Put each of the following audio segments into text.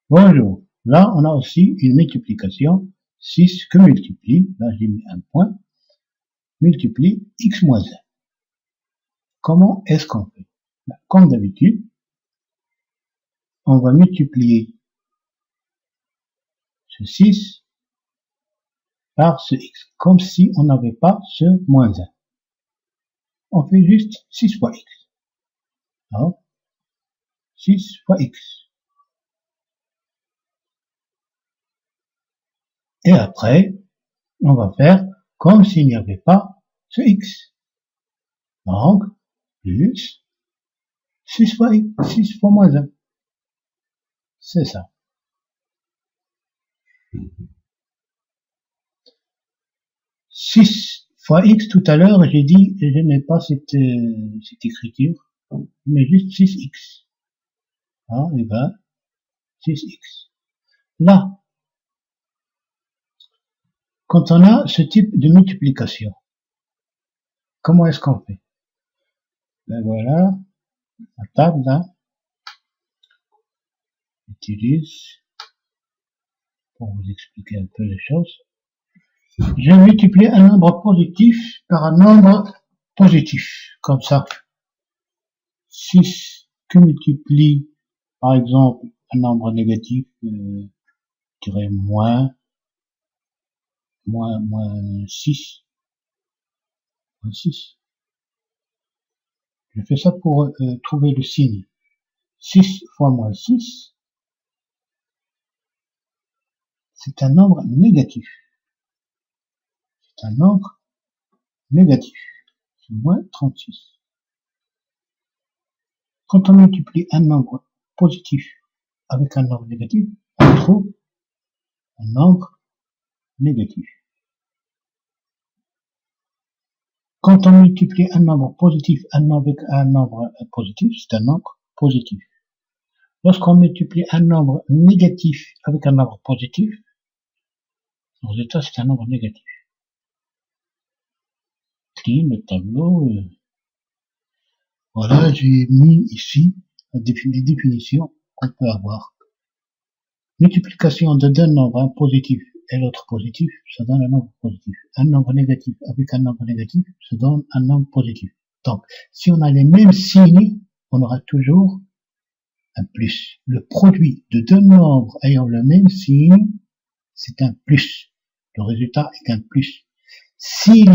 Bonjour. Là, on a aussi une multiplication 6 que multiplie, là j'ai mis un point, multiplie x moins 1. Comment est-ce qu'on fait? Comme d'habitude, on va multiplier ce 6 par ce x, comme si on n'avait pas ce moins 1. On fait juste 6 fois x. Alors, 6 fois x. Et après, on va faire comme s'il n'y avait pas ce x. Donc, plus 6 fois x, 6 fois moins 1. C'est ça. « 6 fois x » tout à l'heure, j'ai dit, je n'aimais pas cette écriture, mais juste 6x. Ah, égale 6x. Là, quand on a ce type de multiplication, comment est-ce qu'on fait? Ben voilà, la table là, j'utilise pour vous expliquer un peu les choses. Je multiplie un nombre positif par un nombre positif, comme ça. 6 que multiplie, par exemple, un nombre négatif, je dirais moins 6. Moins 6. Je fais ça pour trouver le signe. 6 fois moins 6, c'est un nombre négatif. C'est un nombre négatif. C'est moins 36. Quand on multiplie un nombre positif avec un nombre négatif, on trouve un nombre négatif. Quand on multiplie un nombre positif avec un nombre positif, c'est un nombre positif. Lorsqu'on multiplie un nombre négatif avec un nombre positif, le résultat c'est un nombre négatif. Clean le tableau. Voilà, j'ai mis ici les définitions qu'on peut avoir. Multiplication de deux nombres, un positif et l'autre positif, ça donne un nombre positif. Un nombre négatif avec un nombre négatif, ça donne un nombre positif. Donc, si on a les mêmes signes, on aura toujours un plus. Le produit de deux nombres ayant le même signe, c'est un plus. Le résultat est un plus. S'il y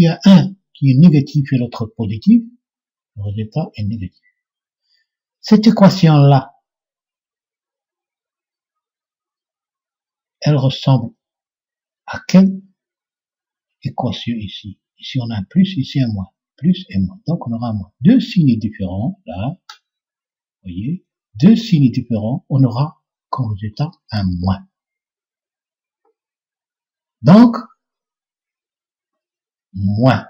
a un qui est négatif et l'autre positif, le résultat est négatif. Cette équation-là, elle ressemble à quelle équation ici? Ici, on a un plus, ici un moins. Plus et moins. Donc, on aura un moins. Deux signes différents, là. Vous voyez? Deux signes différents, on aura comme résultat un moins. Donc, moins.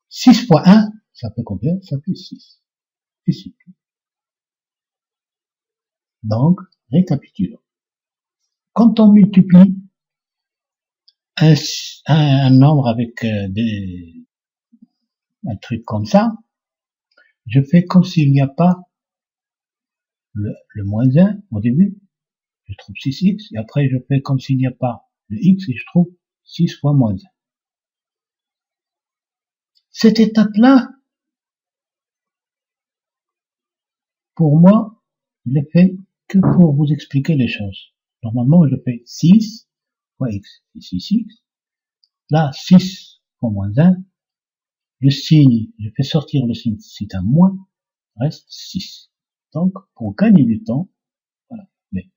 6 fois 1, ça fait combien? Ça fait 6. Et c'est tout. Donc, récapitulons. Quand on multiplie un nombre avec un truc comme ça, je fais comme s'il n'y a pas le moins 1 au début, je trouve 6x, et après je fais comme s'il n'y a pas le x, et je trouve 6 fois moins 1. Cette étape-là, pour moi, je l'ai fait que pour vous expliquer les choses. Normalement, je fais 6 fois x, c'est 6x. Là, 6 fois moins 1. Le signe, je fais sortir le signe, c'est un moins, reste 6. Donc, pour gagner du temps, voilà. Mais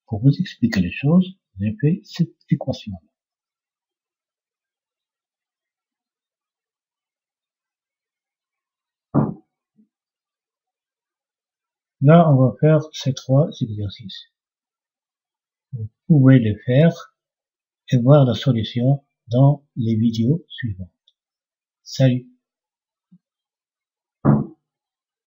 pour vous expliquer les choses, j'ai fait cette équation. Là, on va faire ces trois exercices. Vous pouvez les faire et voir la solution dans les vidéos suivantes. Salut!